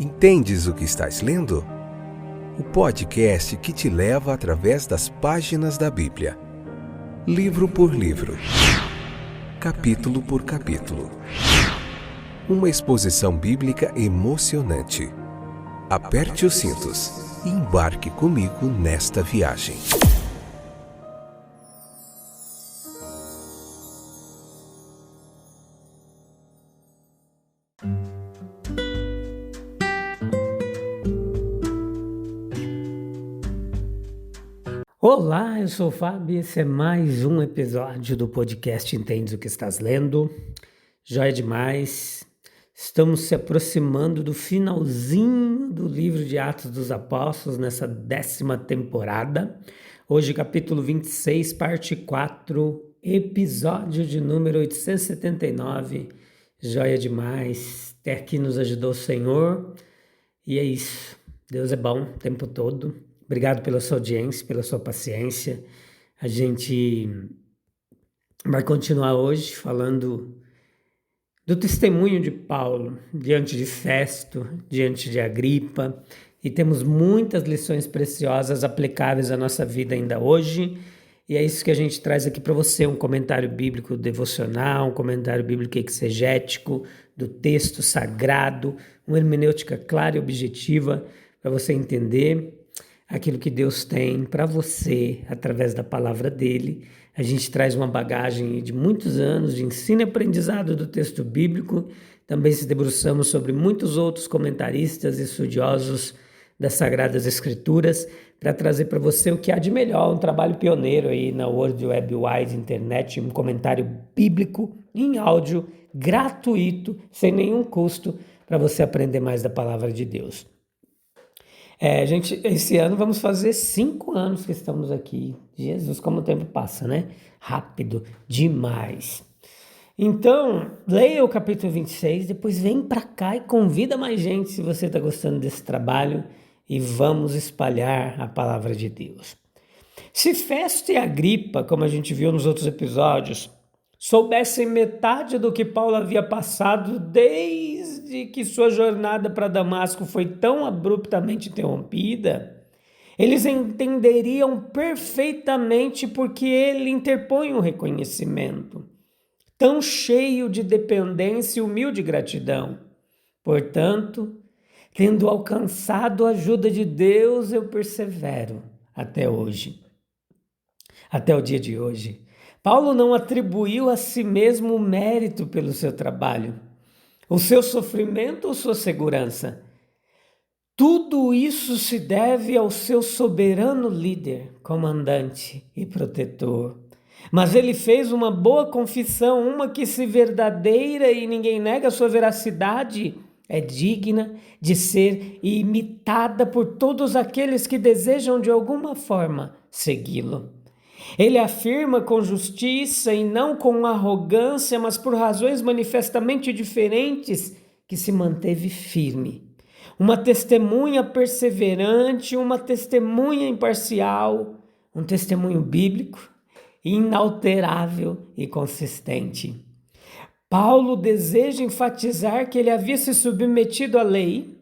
Entendes o que estás lendo? O podcast que te leva através das páginas da Bíblia. Livro por livro. Capítulo por capítulo. Uma exposição bíblica emocionante. Aperte os cintos e embarque comigo nesta viagem. Olá, eu sou o Fábio e esse é mais um episódio do podcast Entendes o que estás lendo. Joia demais. Estamos se aproximando do finalzinho do livro de Atos dos Apóstolos nessa 10ª temporada. Hoje, capítulo 26, parte 4, episódio de número 879. Joia demais. Até aqui nos ajudou o Senhor. E é isso. Deus é bom o tempo todo. Obrigado pela sua audiência, pela sua paciência. A gente vai continuar hoje falando do testemunho de Paulo diante de Festo, diante de Agripa, e temos muitas lições preciosas aplicáveis à nossa vida ainda hoje, e é isso que a gente traz aqui para você, um comentário bíblico devocional, um comentário bíblico exegético do texto sagrado, uma hermenêutica clara e objetiva para você entender aquilo que Deus tem para você através da palavra dele. A gente traz uma bagagem de muitos anos de ensino e aprendizado do texto bíblico. Também se debruçamos sobre muitos outros comentaristas e estudiosos das Sagradas Escrituras para trazer para você o que há de melhor, um trabalho pioneiro aí na World Wide Wide Internet, um comentário bíblico em áudio, gratuito, sem nenhum custo, para você aprender mais da palavra de Deus. Gente, esse ano vamos fazer 5 anos que estamos aqui. Jesus, como o tempo passa, né? Rápido demais. Então, leia o capítulo 26, depois vem para cá e convida mais gente se você está gostando desse trabalho e vamos espalhar a palavra de Deus. Se Festo e Agripa, como a gente viu nos outros episódios, soubessem metade do que Paulo havia passado desde que sua jornada para Damasco foi tão abruptamente interrompida, eles entenderiam perfeitamente porque ele interpõe um reconhecimento, tão cheio de dependência e humilde gratidão. Portanto, tendo alcançado a ajuda de Deus, eu persevero até hoje, até o dia de hoje. Paulo não atribuiu a si mesmo o mérito pelo seu trabalho, o seu sofrimento ou sua segurança. Tudo isso se deve ao seu soberano líder, comandante e protetor. Mas ele fez uma boa confissão, uma que, se verdadeira e ninguém nega a sua veracidade, é digna de ser imitada por todos aqueles que desejam de alguma forma segui-lo. Ele afirma com justiça e não com arrogância, mas por razões manifestamente diferentes, que se manteve firme. Uma testemunha perseverante, uma testemunha imparcial, um testemunho bíblico, inalterável e consistente. Paulo deseja enfatizar que ele havia se submetido à lei,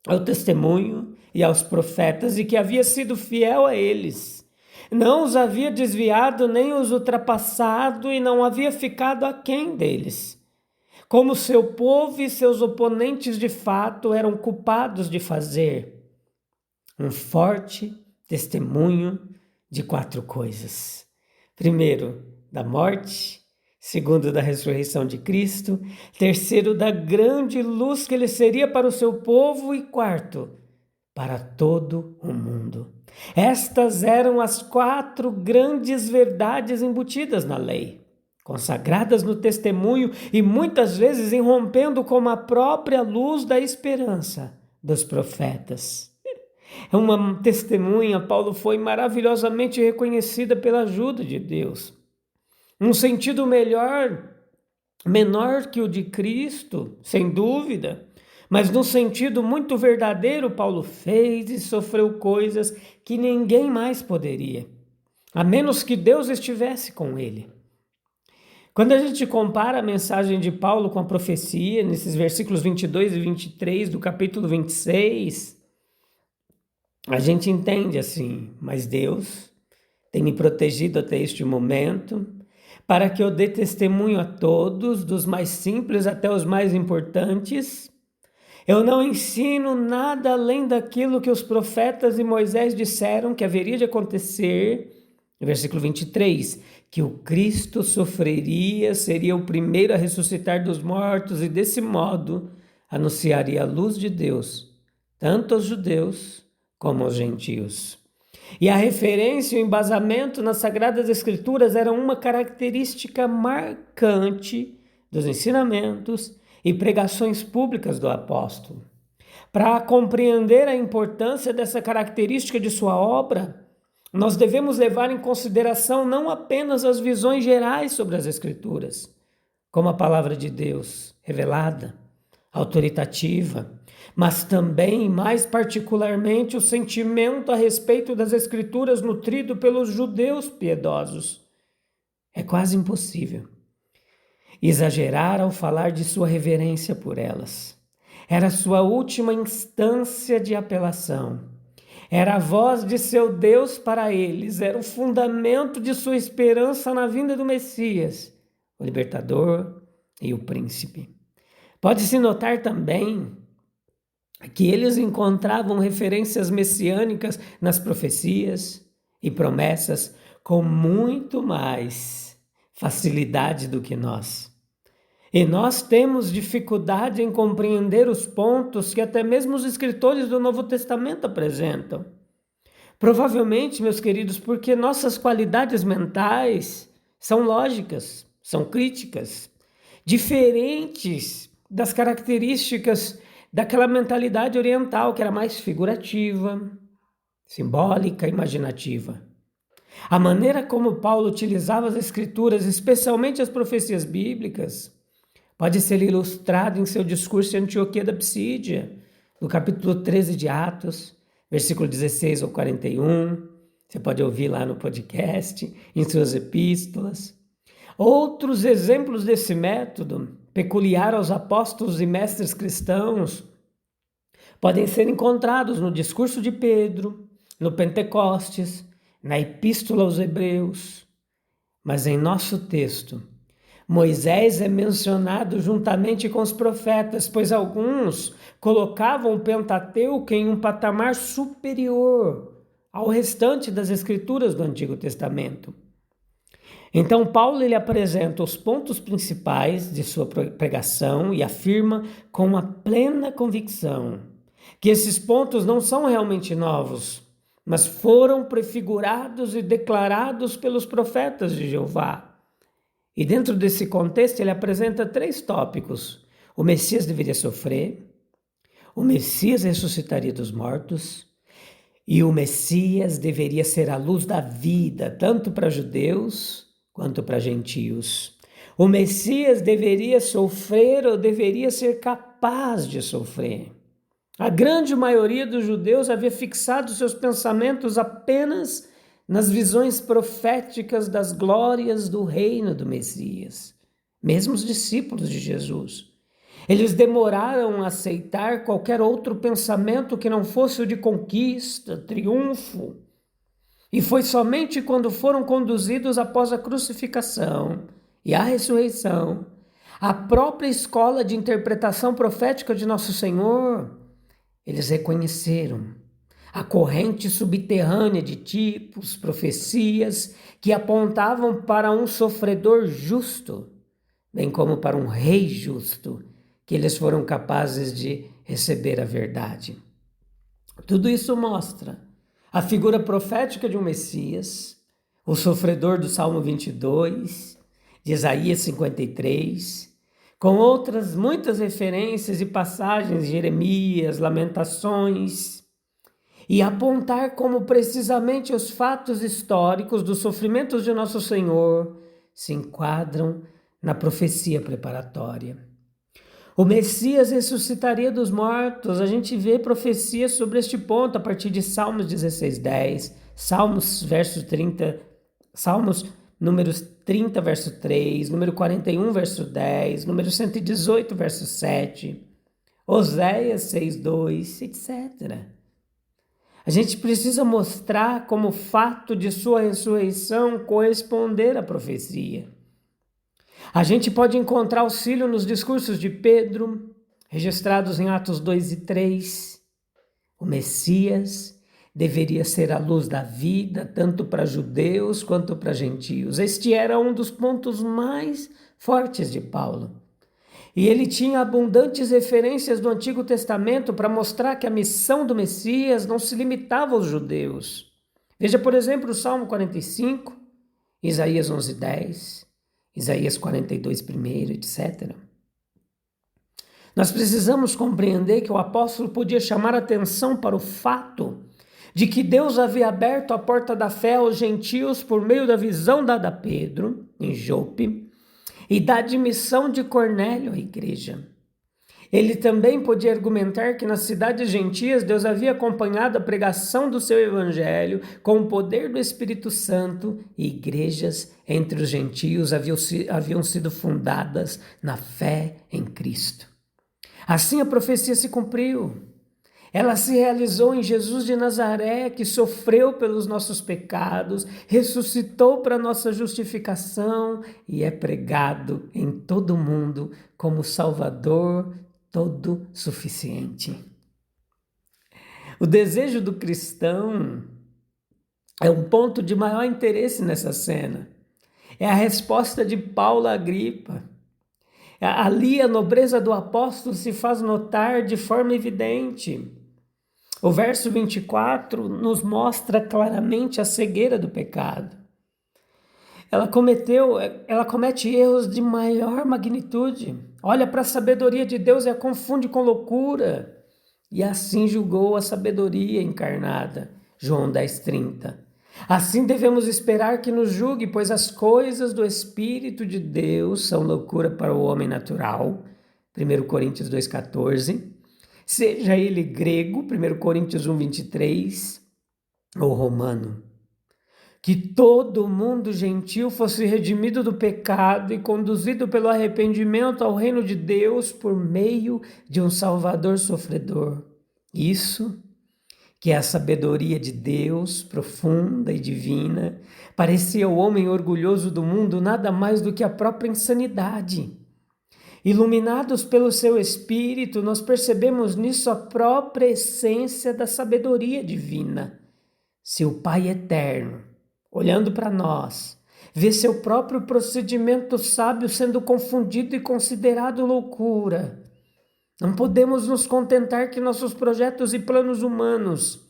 ao testemunho e aos profetas e que havia sido fiel a eles. Não os havia desviado nem os ultrapassado e não havia ficado aquém deles, como seu povo e seus oponentes de fato eram culpados de fazer. Um forte testemunho de 4 coisas. Primeiro, da morte. Segundo, da ressurreição de Cristo. Terceiro, da grande luz que ele seria para o seu povo. E quarto, para todo o mundo. Estas eram as 4 grandes verdades embutidas na lei, consagradas no testemunho e muitas vezes irrompendo como a própria luz da esperança dos profetas. Uma testemunha, Paulo foi maravilhosamente reconhecida pela ajuda de Deus. Um sentido menor que o de Cristo, sem dúvida, mas num sentido muito verdadeiro, Paulo fez e sofreu coisas que ninguém mais poderia, a menos que Deus estivesse com ele. Quando a gente compara a mensagem de Paulo com a profecia, nesses versículos 22 e 23 do capítulo 26, a gente entende assim: mas Deus tem me protegido até este momento, para que eu dê testemunho a todos, dos mais simples até os mais importantes. Eu não ensino nada além daquilo que os profetas e Moisés disseram que haveria de acontecer. Versículo 23, que o Cristo sofreria, seria o primeiro a ressuscitar dos mortos e desse modo anunciaria a luz de Deus, tanto aos judeus como aos gentios. E a referência e o embasamento nas Sagradas Escrituras eram uma característica marcante dos ensinamentos e pregações públicas do apóstolo. Para compreender a importância dessa característica de sua obra, nós devemos levar em consideração não apenas as visões gerais sobre as Escrituras, como a palavra de Deus revelada, autoritativa, mas também, mais particularmente, o sentimento a respeito das Escrituras nutrido pelos judeus piedosos. É quase impossível exagerar ao falar de sua reverência por elas. Era sua última instância de apelação. Era a voz de seu Deus para eles, era o fundamento de sua esperança na vinda do Messias, o libertador e o príncipe. Pode-se notar também que eles encontravam referências messiânicas nas profecias e promessas com muito mais facilidade do que nós. E nós temos dificuldade em compreender os pontos que até mesmo os escritores do Novo Testamento apresentam. Provavelmente, meus queridos, porque nossas qualidades mentais são lógicas, são críticas, diferentes das características daquela mentalidade oriental que era mais figurativa, simbólica, imaginativa. A maneira como Paulo utilizava as Escrituras, especialmente as profecias bíblicas, pode ser ilustrado em seu discurso em Antioquia da Psídia, no capítulo 13 de Atos, versículo 16 ao 41. Você pode ouvir lá no podcast, em suas epístolas. Outros exemplos desse método, peculiar aos apóstolos e mestres cristãos, podem ser encontrados no discurso de Pedro, no Pentecostes, na Epístola aos Hebreus. Mas em nosso texto, Moisés é mencionado juntamente com os profetas, pois alguns colocavam o Pentateuco em um patamar superior ao restante das escrituras do Antigo Testamento. Então Paulo ele apresenta os pontos principais de sua pregação e afirma com a plena convicção que esses pontos não são realmente novos, mas foram prefigurados e declarados pelos profetas de Jeová. E dentro desse contexto ele apresenta 3 tópicos: o Messias deveria sofrer, o Messias ressuscitaria dos mortos e o Messias deveria ser a luz da vida, tanto para judeus quanto para gentios. O Messias deveria sofrer ou deveria ser capaz de sofrer. A grande maioria dos judeus havia fixado seus pensamentos apenas nas visões proféticas das glórias do reino do Messias, mesmo os discípulos de Jesus. Eles demoraram a aceitar qualquer outro pensamento que não fosse o de conquista, triunfo. E foi somente quando foram conduzidos após a crucificação e a ressurreição, a própria escola de interpretação profética de Nosso Senhor, eles reconheceram a corrente subterrânea de tipos, profecias que apontavam para um sofredor justo, bem como para um rei justo, que eles foram capazes de receber a verdade. Tudo isso mostra a figura profética de um Messias, o sofredor do Salmo 22, de Isaías 53, com outras muitas referências e passagens de Jeremias, Lamentações, e apontar como precisamente os fatos históricos dos sofrimentos de Nosso Senhor se enquadram na profecia preparatória. O Messias ressuscitaria dos mortos. A gente vê profecias sobre este ponto a partir de Salmos 16:10, Salmos números 30, verso 3, número 41, verso 10, número 118, verso 7, Oséias 6, 2, etc. A gente precisa mostrar como o fato de sua ressurreição corresponder à profecia. A gente pode encontrar auxílio nos discursos de Pedro, registrados em Atos 2 e 3. O Messias deveria ser a luz da vida, tanto para judeus quanto para gentios. Este era um dos pontos mais fortes de Paulo. E ele tinha abundantes referências do Antigo Testamento para mostrar que a missão do Messias não se limitava aos judeus. Veja, por exemplo, o Salmo 45, Isaías 11:10, Isaías 42, 1, etc. Nós precisamos compreender que o apóstolo podia chamar atenção para o fato de que Deus havia aberto a porta da fé aos gentios por meio da visão dada a Pedro, em Jope, e da admissão de Cornélio à igreja. Ele também podia argumentar que nas cidades gentias Deus havia acompanhado a pregação do seu evangelho com o poder do Espírito Santo e igrejas entre os gentios haviam sido fundadas na fé em Cristo. Assim a profecia se cumpriu. Ela se realizou em Jesus de Nazaré, que sofreu pelos nossos pecados, ressuscitou para nossa justificação e é pregado em todo o mundo como Salvador todo suficiente. O desejo do cristão é um ponto de maior interesse nessa cena. É a resposta de Paulo a Agripa. Ali a nobreza do apóstolo se faz notar de forma evidente. O verso 24 nos mostra claramente a cegueira do pecado. Ela comete erros de maior magnitude. Olha para a sabedoria de Deus e a confunde com loucura. E assim julgou a sabedoria encarnada. João 10:30. Assim devemos esperar que nos julgue, pois as coisas do Espírito de Deus são loucura para o homem natural. 1 Coríntios 2,14. Seja ele grego, 1 Coríntios 1,23, ou romano. Que todo mundo gentil fosse redimido do pecado e conduzido pelo arrependimento ao reino de Deus por meio de um Salvador sofredor. Isso, que é a sabedoria de Deus, profunda e divina, parecia ao homem orgulhoso do mundo nada mais do que a própria insanidade. Iluminados pelo seu Espírito, nós percebemos nisso a própria essência da sabedoria divina. Se o Pai eterno, olhando para nós, vê seu próprio procedimento sábio sendo confundido e considerado loucura, não podemos nos contentar que nossos projetos e planos humanos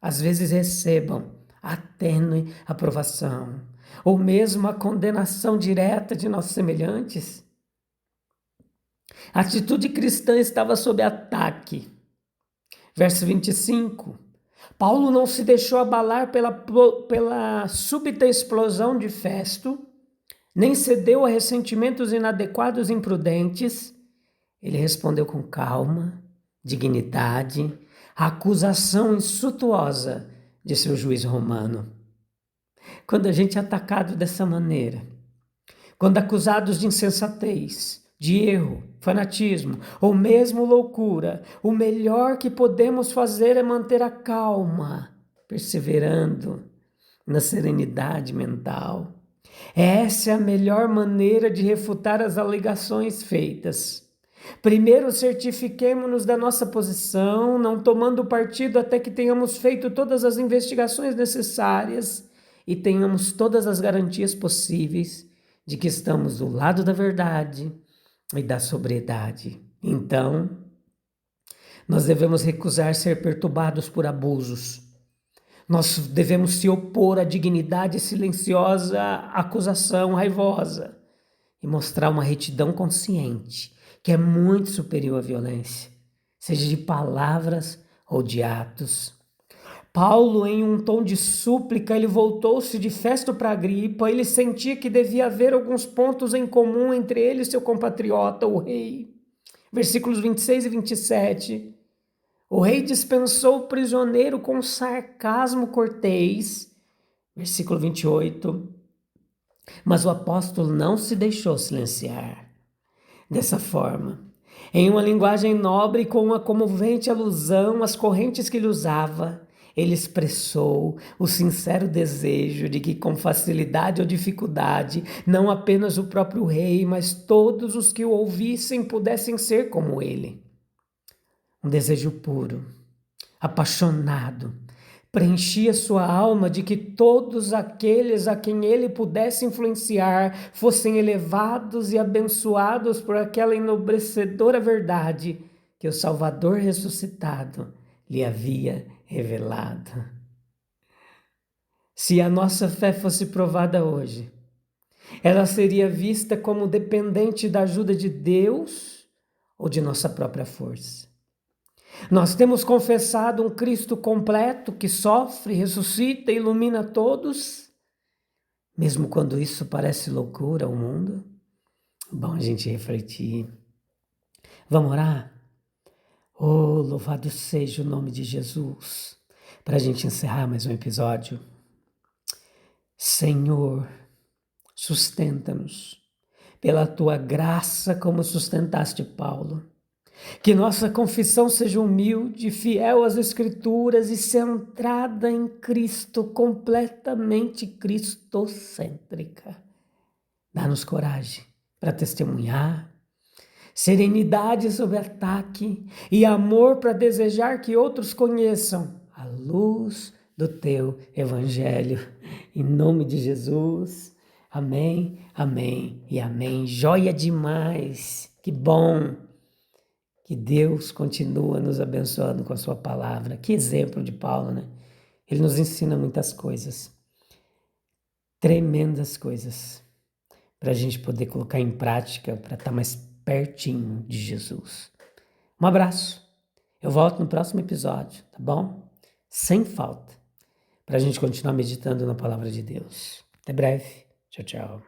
às vezes recebam a tênue aprovação, ou mesmo a condenação direta de nossos semelhantes. A atitude cristã estava sob ataque. Verso 25. Paulo não se deixou abalar pela súbita explosão de Festo, nem cedeu a ressentimentos inadequados e imprudentes. Ele respondeu com calma, dignidade, à acusação insultuosa de seu juiz romano. Quando a gente é atacado dessa maneira, quando acusados de insensatez, de erro, fanatismo ou mesmo loucura, o melhor que podemos fazer é manter a calma, perseverando na serenidade mental. Essa é a melhor maneira de refutar as alegações feitas. Primeiro, certifiquemo-nos da nossa posição, não tomando partido até que tenhamos feito todas as investigações necessárias e tenhamos todas as garantias possíveis de que estamos do lado da verdade e da sobriedade. Então, nós devemos recusar ser perturbados por abusos. Nós devemos se opor à dignidade silenciosa, à acusação raivosa e mostrar uma retidão consciente, que é muito superior à violência, seja de palavras ou de atos. Paulo, em um tom de súplica, ele voltou-se de Festo para Agripa. Ele sentia que devia haver alguns pontos em comum entre ele e seu compatriota, o rei. Versículos 26 e 27. O rei dispensou o prisioneiro com sarcasmo cortês. Versículo 28. Mas o apóstolo não se deixou silenciar. Dessa forma, em uma linguagem nobre, com uma comovente alusão às correntes que ele usava, ele expressou o sincero desejo de que, com facilidade ou dificuldade, não apenas o próprio rei, mas todos os que o ouvissem pudessem ser como ele. Um desejo puro, apaixonado, preenchia sua alma de que todos aqueles a quem ele pudesse influenciar fossem elevados e abençoados por aquela enobrecedora verdade que o Salvador ressuscitado lhe havia revelado. Se a nossa fé fosse provada hoje, ela seria vista como dependente da ajuda de Deus ou de nossa própria força. Nós temos confessado um Cristo completo que sofre, ressuscita e ilumina todos, mesmo quando isso parece loucura ao mundo. Bom a gente refletir. Vamos orar? Oh, louvado seja o nome de Jesus. Para a gente encerrar mais um episódio. Senhor, sustenta-nos pela tua graça como sustentaste Paulo. Que nossa confissão seja humilde, fiel às Escrituras e centrada em Cristo, completamente cristocêntrica. Dá-nos coragem para testemunhar, serenidade sob ataque e amor para desejar que outros conheçam a luz do teu Evangelho. Em nome de Jesus, amém, amém e amém. Joia demais, que bom! Que Deus continua nos abençoando com a sua palavra. Que exemplo de Paulo, né? Ele nos ensina muitas coisas, tremendas coisas, para a gente poder colocar em prática, para estar mais pertinho de Jesus. Um abraço. Eu volto no próximo episódio, tá bom? Sem falta, para a gente continuar meditando na palavra de Deus. Até breve. Tchau, tchau.